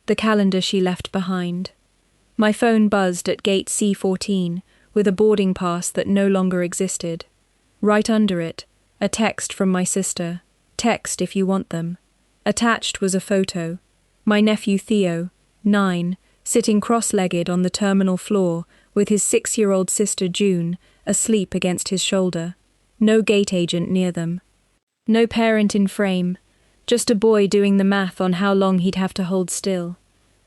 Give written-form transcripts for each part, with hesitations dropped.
the calendar she left behind. My phone buzzed at gate C14 with a boarding pass that no longer existed. Right under it, a text from my sister. Text if you want them. Attached was a photo. My nephew Theo, 9, sitting cross-legged on the terminal floor with his 6-year-old sister June, asleep against his shoulder. No gate agent near them. No parent in frame. Just a boy doing the math on how long he'd have to hold still.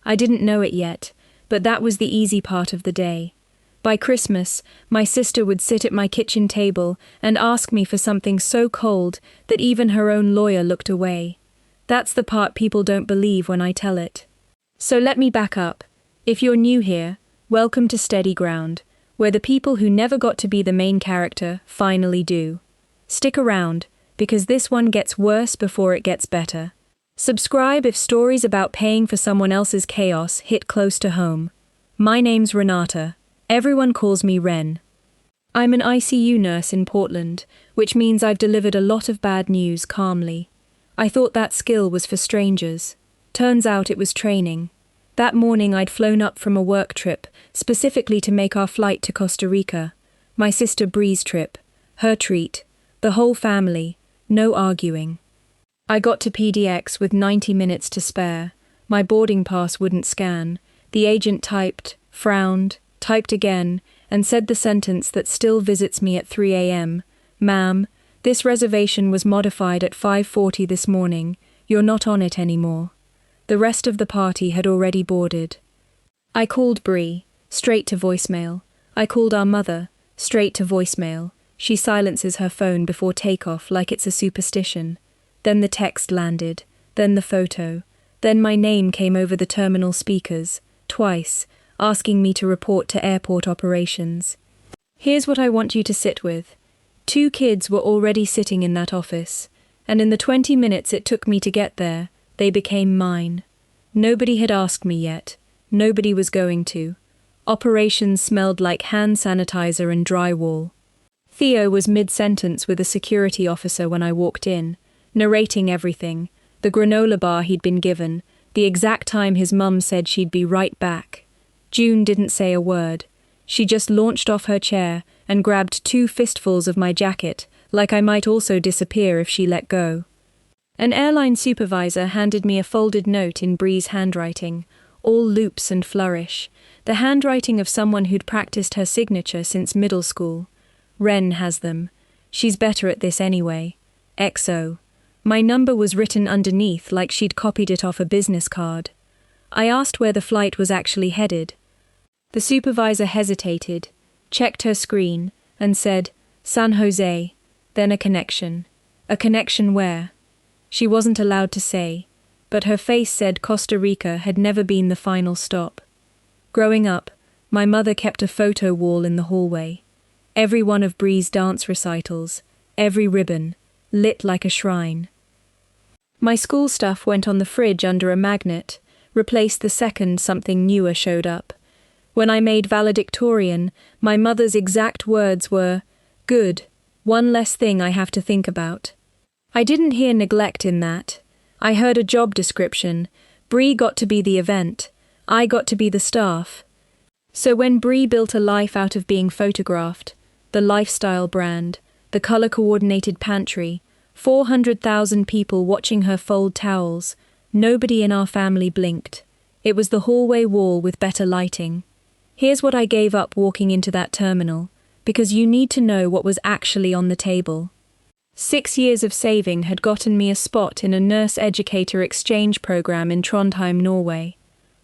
I didn't know it yet, but that was the easy part of the day. By Christmas, my sister would sit at my kitchen table and ask me for something so cold that even her own lawyer looked away. That's the part people don't believe when I tell it. So let me back up. If you're new here, welcome to Steady Ground, where the people who never got to be the main character finally do. Stick around, because this one gets worse before it gets better. Subscribe if stories about paying for someone else's chaos hit close to home. My name's Renata. Everyone calls me Ren. I'm an ICU nurse in Portland, which means I've delivered a lot of bad news calmly. I thought that skill was for strangers. Turns out it was training. That morning I'd flown up from a work trip, specifically to make our flight to Costa Rica. My sister Bree's trip. Her treat. The whole family. No arguing. I got to PDX with 90 minutes to spare. My boarding pass wouldn't scan. The agent typed, frowned, typed again, and said the sentence that still visits me at 3 a.m. Ma'am, this reservation was modified at 5:40 this morning. You're not on it anymore. The rest of the party had already boarded. I called Bree, straight to voicemail. I called our mother, straight to voicemail. She silences her phone before takeoff like it's a superstition. Then the text landed, then the photo. Then my name came over the terminal speakers, twice, asking me to report to airport operations. Here's what I want you to sit with. 2 kids were already sitting in that office, and in the 20 minutes it took me to get there, they became mine. Nobody had asked me yet. Nobody was going to. Operations smelled like hand sanitizer and drywall. Theo was mid-sentence with a security officer when I walked in, narrating everything, the granola bar he'd been given, the exact time his mum said she'd be right back. June didn't say a word. She just launched off her chair and grabbed 2 fistfuls of my jacket, like I might also disappear if she let go. An airline supervisor handed me a folded note in Bree's handwriting, all loops and flourish, the handwriting of someone who'd practiced her signature since middle school. Ren has them. She's better at this anyway. XO. My number was written underneath like she'd copied it off a business card. I asked where the flight was actually headed. The supervisor hesitated, checked her screen, and said, San Jose, then a connection. A connection where? She wasn't allowed to say, but her face said Costa Rica had never been the final stop. Growing up, my mother kept a photo wall in the hallway. Every one of Bree's dance recitals, every ribbon, lit like a shrine. My school stuff went on the fridge under a magnet, replaced the second something newer showed up. When I made valedictorian, my mother's exact words were, "Good, one less thing I have to think about." I didn't hear neglect in that. I heard a job description. Bree got to be the event. I got to be the staff. So when Bree built a life out of being photographed, the lifestyle brand, the color-coordinated pantry, 400,000 people watching her fold towels, nobody in our family blinked. It was the hallway wall with better lighting. Here's what I gave up walking into that terminal, because you need to know what was actually on the table. 6 years of saving had gotten me a spot in a nurse-educator exchange program in Trondheim, Norway.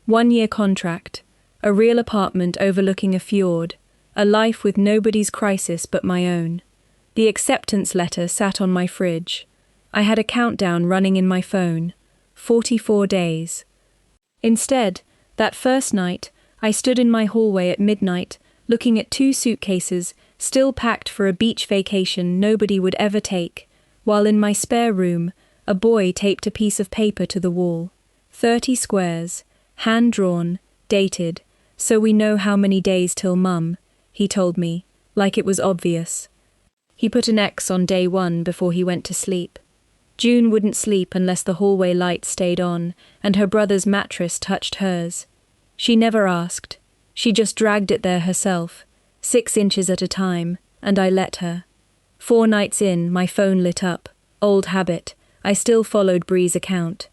1-year contract, a real apartment overlooking a fjord, a life with nobody's crisis but my own. The acceptance letter sat on my fridge. I had a countdown running in my phone. 44 days. Instead, that first night, I stood in my hallway at midnight, looking at 2 suitcases, still packed for a beach vacation nobody would ever take, while in my spare room, a boy taped a piece of paper to the wall. 30 squares, hand-drawn, dated, so we know how many days till Mum, he told me, like it was obvious. He put an X on day 1 before he went to sleep. June wouldn't sleep unless the hallway light stayed on, and her brother's mattress touched hers. She never asked. She just dragged it there herself, 6 inches at a time, and I let her. 4 nights in, my phone lit up. Old habit. I still followed Bree's account.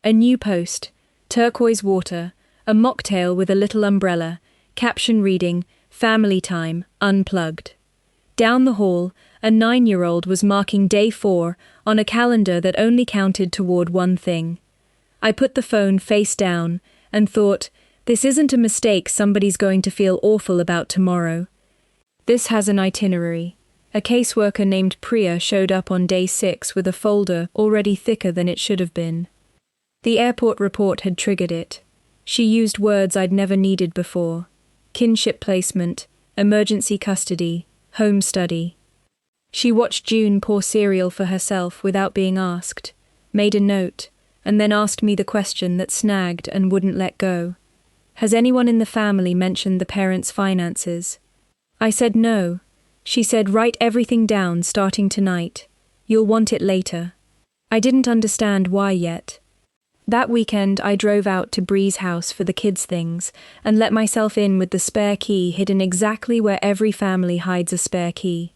A new post. Turquoise water. A mocktail with a little umbrella. Caption reading, "Family time, unplugged." Down the hall, a 9-year-old was marking day 4 on a calendar that only counted toward one thing. I put the phone face down and thought, this isn't a mistake somebody's going to feel awful about tomorrow. This has an itinerary. A caseworker named Priya showed up on day 6 with a folder already thicker than it should have been. The airport report had triggered it. She used words I'd never needed before. Kinship placement, emergency custody, home study. She watched June pour cereal for herself without being asked, made a note, and then asked me the question that snagged and wouldn't let go. Has anyone in the family mentioned the parents' finances? I said no. She said write everything down starting tonight. You'll want it later. I didn't understand why yet. That weekend I drove out to Bree's house for the kids' things and let myself in with the spare key hidden exactly where every family hides a spare key.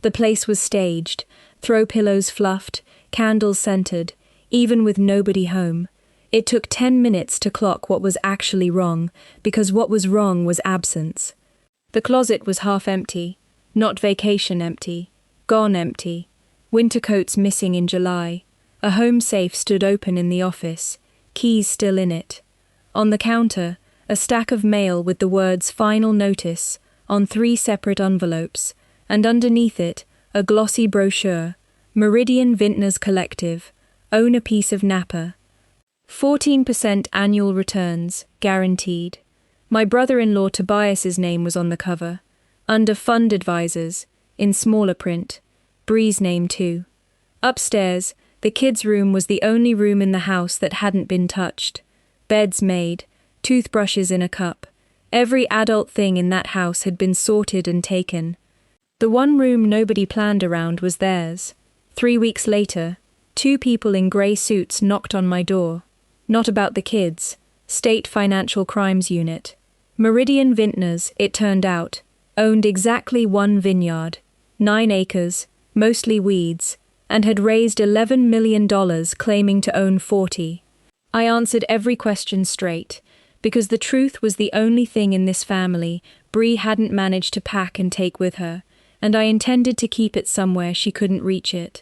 The place was staged, throw pillows fluffed, candles scented, even with nobody home. It took 10 minutes to clock what was actually wrong, because what was wrong was absence. The closet was half empty, not vacation empty, gone empty. Winter coats missing in July. A home safe stood open in the office, keys still in it. On the counter, a stack of mail with the words "Final Notice" on 3 separate envelopes, and underneath it, a glossy brochure, Meridian Vintners Collective, own a piece of Napa. 14% annual returns, guaranteed. My brother-in-law Tobias's name was on the cover, under Fund Advisors, in smaller print, Bree's name too. Upstairs, the kids' room was the only room in the house that hadn't been touched. Beds made, toothbrushes in a cup. Every adult thing in that house had been sorted and taken. The one room nobody planned around was theirs. 3 weeks later, 2 people in grey suits knocked on my door. Not about the kids. State Financial Crimes Unit. Meridian Vintners, it turned out, owned exactly 1 vineyard, 9 acres, mostly weeds, and had raised $11 million claiming to own 40. I answered every question straight, because the truth was the only thing in this family Bree hadn't managed to pack and take with her, and I intended to keep it somewhere she couldn't reach it.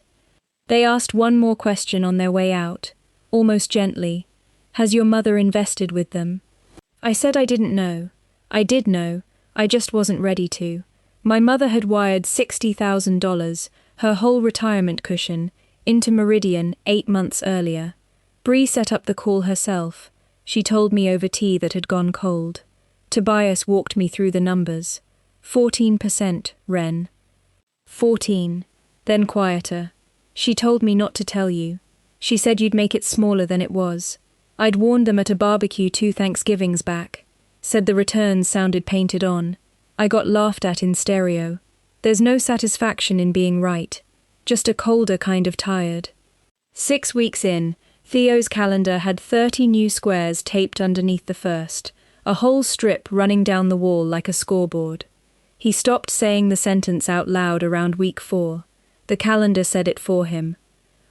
They asked one more question on their way out, almost gently. Has your mother invested with them? I said I didn't know. I did know, I just wasn't ready to. My mother had wired $60,000, her whole retirement cushion, into Meridian 8 months earlier. Bree set up the call herself. She told me over tea that had gone cold. Tobias walked me through the numbers. 14%, Ren. 14. Then quieter. She told me not to tell you. She said you'd make it smaller than it was. I'd warned them at a barbecue 2 Thanksgivings back. Said the returns sounded painted on. I got laughed at in stereo. There's no satisfaction in being right. Just a colder kind of tired. 6 weeks in, Theo's calendar had 30 new squares taped underneath the first, a whole strip running down the wall like a scoreboard. He stopped saying the sentence out loud around week 4. The calendar said it for him.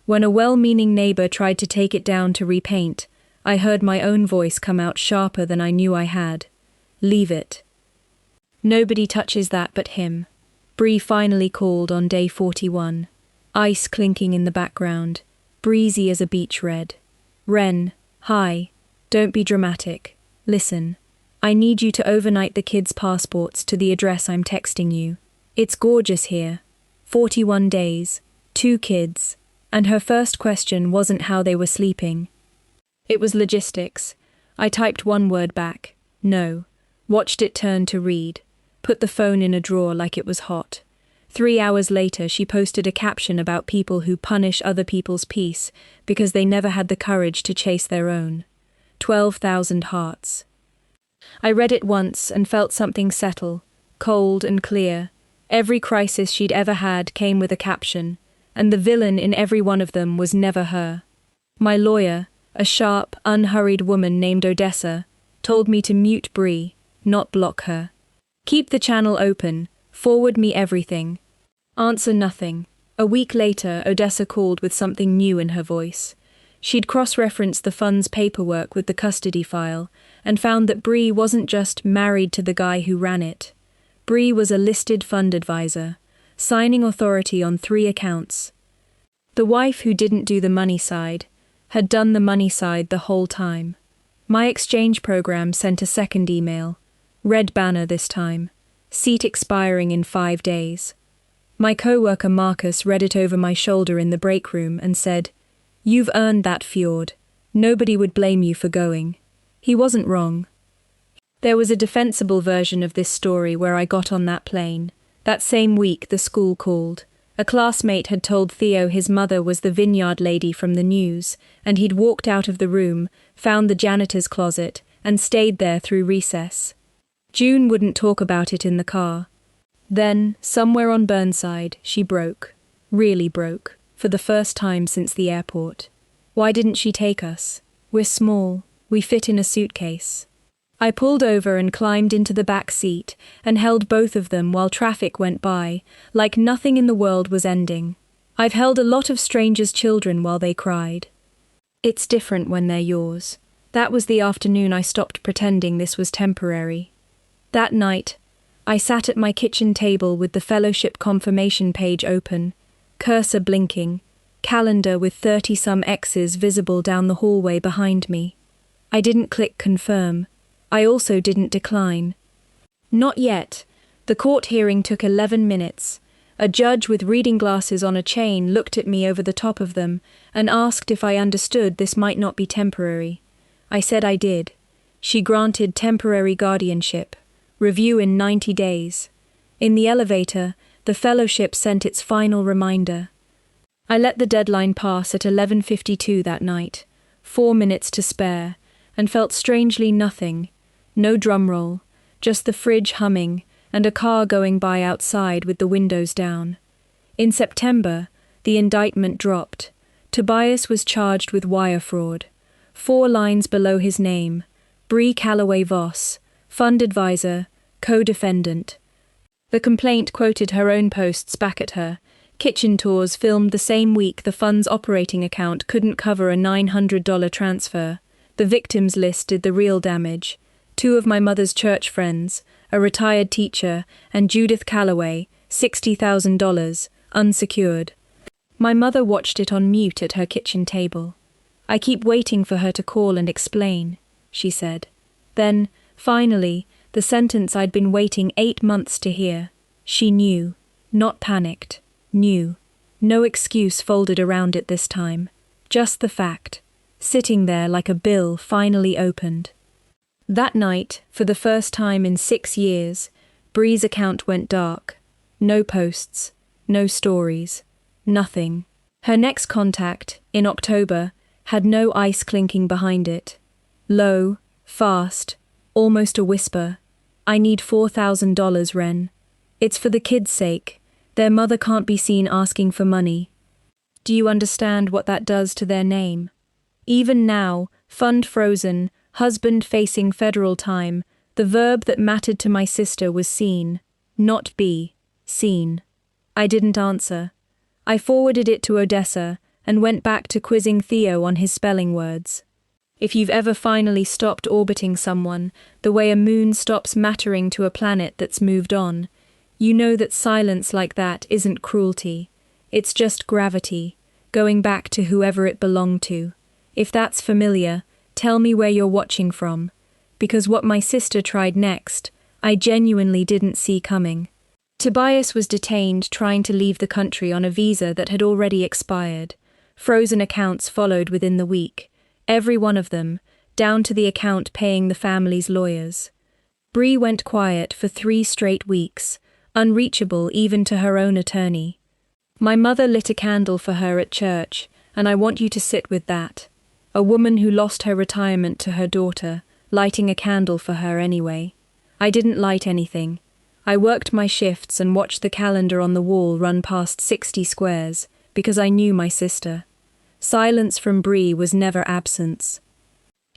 When a well-meaning neighbor tried to take it down to repaint, I heard my own voice come out sharper than I knew I had. Leave it. Nobody touches that but him. Bree finally called on day 41. Ice clinking in the background, breezy as a beach red. Ren, hi. Don't be dramatic. Listen. I need you to overnight the kids' passports to the address I'm texting you. It's gorgeous here. 41 days, 2 kids, and her first question wasn't how they were sleeping. It was logistics. I typed one word back, no, watched it turn to read, put the phone in a drawer like it was hot. 3 hours later, she posted a caption about people who punish other people's peace because they never had the courage to chase their own. 12,000 hearts. I read it once and felt something settle, cold and clear. Every crisis she'd ever had came with a caption, and the villain in every one of them was never her. My lawyer, a sharp, unhurried woman named Odessa, told me to mute Bree, not block her. Keep the channel open, forward me everything. Answer nothing. A week later, Odessa called with something new in her voice. She'd cross-referenced the fund's paperwork with the custody file and found that Bree wasn't just married to the guy who ran it. Bree was a listed fund advisor, signing authority on 3 accounts. The wife who didn't do the money side had done the money side the whole time. My exchange program sent a second email. Red banner this time. Seat expiring in 5 days. My co-worker Marcus read it over my shoulder in the break room and said, "You've earned that, Fjord. Nobody would blame you for going." He wasn't wrong. There was a defensible version of this story where I got on that plane. That same week the school called. A classmate had told Theo his mother was the vineyard lady from the news, and he'd walked out of the room, found the janitor's closet, and stayed there through recess. June wouldn't talk about it in the car. Then, somewhere on Burnside, she broke. Really broke. For the first time since the airport. Why didn't she take us? We're small. We fit in a suitcase. I pulled over and climbed into the back seat and held both of them while traffic went by, like nothing in the world was ending. I've held a lot of strangers' children while they cried. It's different when they're yours. That was the afternoon I stopped pretending this was temporary. That night, I sat at my kitchen table with the fellowship confirmation page open, cursor blinking, calendar with 30-some X's visible down the hallway behind me. I didn't click confirm. I also didn't decline. Not yet. The court hearing took 11 minutes. A judge with reading glasses on a chain looked at me over the top of them and asked if I understood this might not be temporary. I said I did. She granted temporary guardianship. Review in 90 days. In the elevator, the fellowship sent its final reminder. I let the deadline pass at 11:52 that night, 4 minutes to spare, and felt strangely nothing. No drumroll, just the fridge humming and a car going by outside with the windows down. In September, the indictment dropped. Tobias was charged with wire fraud. 4 lines below his name, Bree Calloway Voss, fund advisor, co-defendant. The complaint quoted her own posts back at her. Kitchen tours filmed the same week the fund's operating account couldn't cover a $900 transfer. The victims list did the real damage. 2 of my mother's church friends, a retired teacher, and Judith Calloway, $60,000, unsecured. My mother watched it on mute at her kitchen table. "I keep waiting for her to call and explain," she said. Then, finally, the sentence I'd been waiting 8 months to hear. She knew, not panicked, knew. No excuse folded around it this time. Just the fact. Sitting there like a bill finally opened. That night, for the first time in 6 years, Bree's account went dark. No posts, no stories, nothing. Her next contact, in October, had no ice clinking behind it. Low, fast, almost a whisper. "I need $4,000, Ren. It's for the kids' sake. Their mother can't be seen asking for money. Do you understand what that does to their name? Even now, fund frozen, husband facing federal time, the verb that mattered to my sister was seen, not be, seen." I didn't answer. I forwarded it to Odessa and went back to quizzing Theo on his spelling words. If you've ever finally stopped orbiting someone, the way a moon stops mattering to a planet that's moved on, you know that silence like that isn't cruelty. It's just gravity, going back to whoever it belonged to. If that's familiar, tell me where you're watching from, because what my sister tried next, I genuinely didn't see coming. Tobias was detained trying to leave the country on a visa that had already expired. Frozen accounts followed within the week. Every one of them, down to the account paying the family's lawyers. Bree went quiet for 3 straight weeks, unreachable even to her own attorney. My mother lit a candle for her at church, and I want you to sit with that. A woman who lost her retirement to her daughter, lighting a candle for her anyway. I didn't light anything. I worked my shifts and watched the calendar on the wall run past 60 squares, because I knew my sister. Silence from Bree was never absence.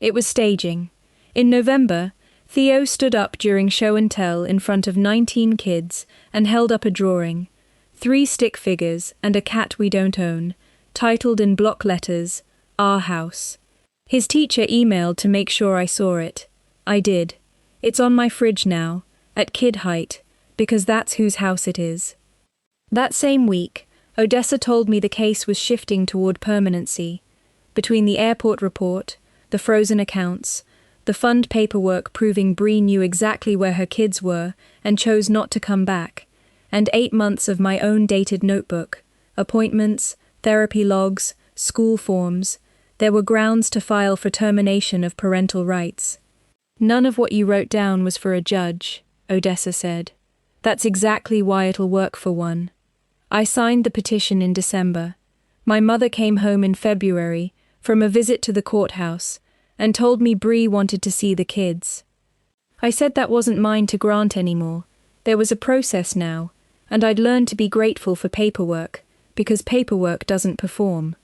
It was staging. In November, Theo stood up during show and tell in front of 19 kids and held up a drawing, 3 stick figures and a cat we don't own, titled in block letters, Our House. His teacher emailed to make sure I saw it. I did. It's on my fridge now, at kid height, because that's whose house it is. That same week, Odessa told me the case was shifting toward permanency. Between the airport report, the frozen accounts, the fund paperwork proving Bree knew exactly where her kids were and chose not to come back, and 8 months of my own dated notebook, appointments, therapy logs, school forms, there were grounds to file for termination of parental rights. None of what you wrote down was for a judge, Odessa said. That's exactly why it'll work for one. I signed the petition in December. My mother came home in February from a visit to the courthouse and told me Bree wanted to see the kids. I said that wasn't mine to grant anymore. There was a process now, and I'd learned to be grateful for paperwork, because paperwork doesn't perform.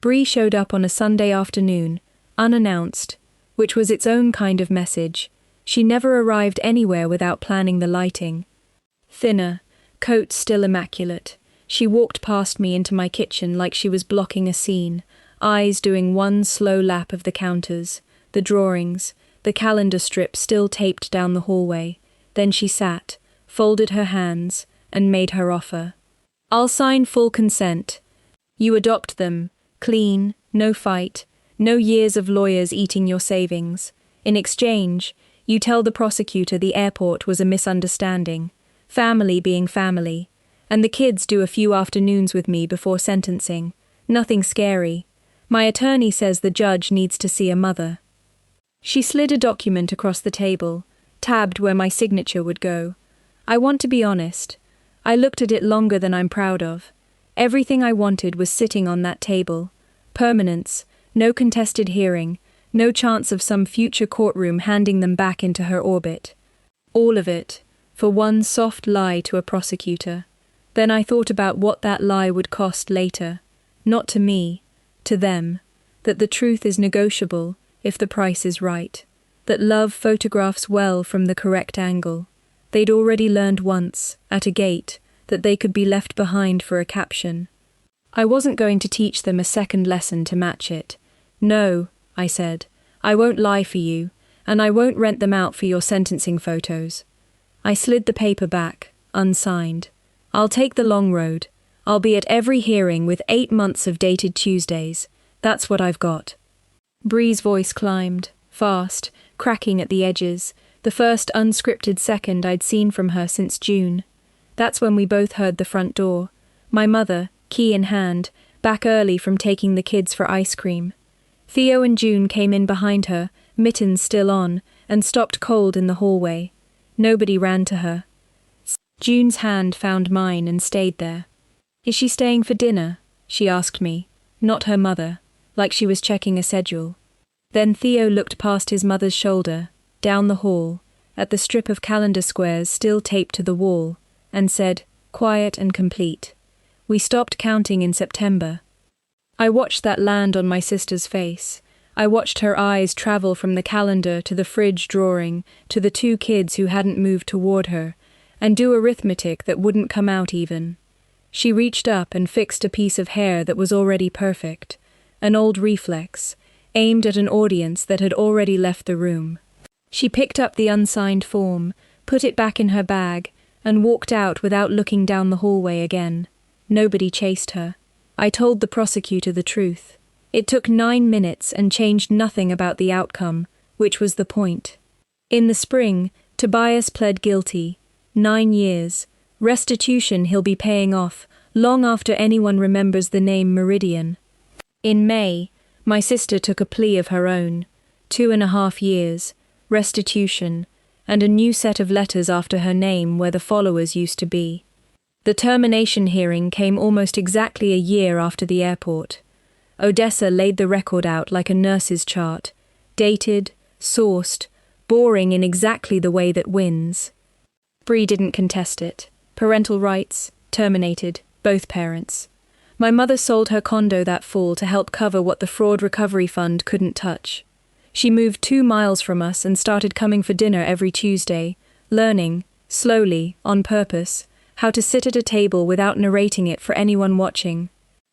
Bree showed up on a Sunday afternoon, unannounced, which was its own kind of message. She never arrived anywhere without planning the lighting. Thinner, coat still immaculate, she walked past me into my kitchen like she was blocking a scene, eyes doing one slow lap of the counters, the drawings, the calendar strip still taped down the hallway. Then she sat, folded her hands, and made her offer. I'll sign full consent. You adopt them, clean, no fight, no years of lawyers eating your savings. In exchange, you tell the prosecutor the airport was a misunderstanding, family being family, and the kids do a few afternoons with me before sentencing. Nothing scary. My attorney says the judge needs to see a mother. She slid a document across the table, tabbed where my signature would go. I want to be honest. I looked at it longer than I'm proud of. Everything I wanted was sitting on that table. Permanence, no contested hearing, no chance of some future courtroom handing them back into her orbit. All of it, for one soft lie to a prosecutor. Then I thought about what that lie would cost later. Not to me, to them. That the truth is negotiable, if the price is right. That love photographs well from the correct angle. They'd already learned once, at a gate, that they could be left behind for a caption. I wasn't going to teach them a second lesson to match it. No, I said, I won't lie for you, and I won't rent them out for your sentencing photos. I slid the paper back, unsigned. I'll take the long road. I'll be at every hearing with 8 months of dated Tuesdays. That's what I've got. Bree's voice climbed, fast, cracking at the edges, the first unscripted second I'd seen from her since June. That's when we both heard the front door. My mother, key in hand, back early from taking the kids for ice cream. Theo and June came in behind her, mittens still on, and stopped cold in the hallway. Nobody ran to her. June's hand found mine and stayed there. Is she staying for dinner? She asked me, not her mother, like she was checking a schedule. Then Theo looked past his mother's shoulder, down the hall, at the strip of calendar squares still taped to the wall, and said, quiet and complete, we stopped counting in September. I watched that land on my sister's face. I watched her eyes travel from the calendar to the fridge drawing to the 2 kids who hadn't moved toward her, and do arithmetic that wouldn't come out even. She reached up and fixed a piece of hair that was already perfect, an old reflex, aimed at an audience that had already left the room. She picked up the unsigned form, put it back in her bag, and walked out without looking down the hallway again. Nobody chased her. I told the prosecutor the truth. It took 9 minutes and changed nothing about the outcome, which was the point. In the spring, Tobias pled guilty. 9 years. Restitution he'll be paying off, long after anyone remembers the name Meridian. In May, my sister took a plea of her own. 2.5 years. Restitution, and a new set of letters after her name where the followers used to be. The termination hearing came almost exactly a year after the airport. Odessa laid the record out like a nurse's chart, dated, sourced, boring in exactly the way that wins. Bree didn't contest it. Parental rights, terminated, both parents. My mother sold her condo that fall to help cover what the fraud recovery fund couldn't touch. She moved 2 miles from us and started coming for dinner every Tuesday, learning, slowly, on purpose, how to sit at a table without narrating it for anyone watching.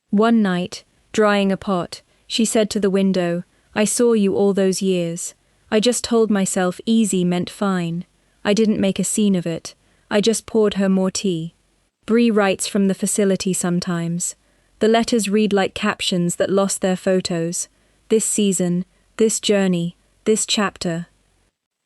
One night, drying a pot, she said to the window, "I saw you all those years. I just told myself easy meant fine. I didn't make a scene of it. I just poured her more tea." Bree writes from the facility sometimes. The letters read like captions that lost their photos. This season, this journey, this chapter.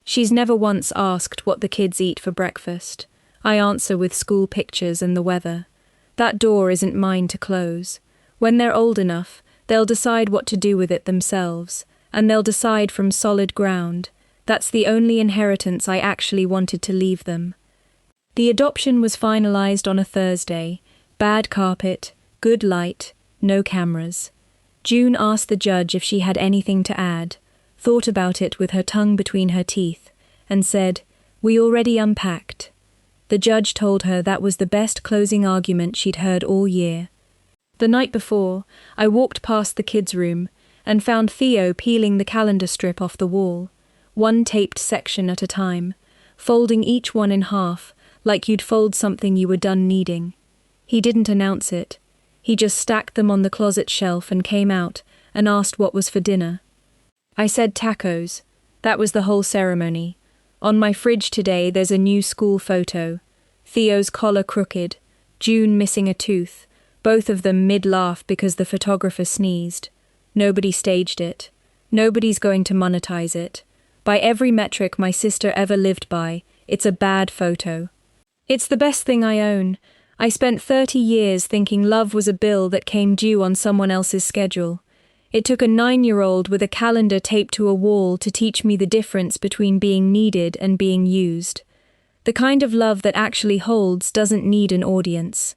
She's never once asked what the kids eat for breakfast. I answer with school pictures and the weather. That door isn't mine to close. When they're old enough, they'll decide what to do with it themselves, and they'll decide from solid ground. That's the only inheritance I actually wanted to leave them. The adoption was finalized on a Thursday. Bad carpet, good light, no cameras. June asked the judge if she had anything to add, thought about it with her tongue between her teeth, and said, "We already unpacked." The judge told her that was the best closing argument she'd heard all year. The night before, I walked past the kids' room and found Theo peeling the calendar strip off the wall, one taped section at a time, folding each one in half, like you'd fold something you were done needing. He didn't announce it. He just stacked them on the closet shelf and came out and asked what was for dinner. I said tacos. That was the whole ceremony. On my fridge today there's a new school photo. Theo's collar crooked, June missing a tooth, both of them mid-laugh because the photographer sneezed. Nobody staged it. Nobody's going to monetize it. By every metric my sister ever lived by, it's a bad photo. It's the best thing I own. I spent 30 years thinking love was a bill that came due on someone else's schedule. It took a 9-year-old with a calendar taped to a wall to teach me the difference between being needed and being used. The kind of love that actually holds doesn't need an audience.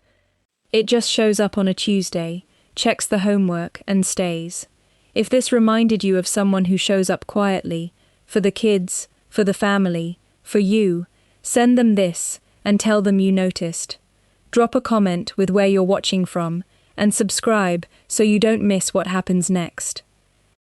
It just shows up on a Tuesday, checks the homework, and stays. If this reminded you of someone who shows up quietly, for the kids, for the family, for you, send them this and tell them you noticed. Drop a comment with where you're watching from, and subscribe so you don't miss what happens next.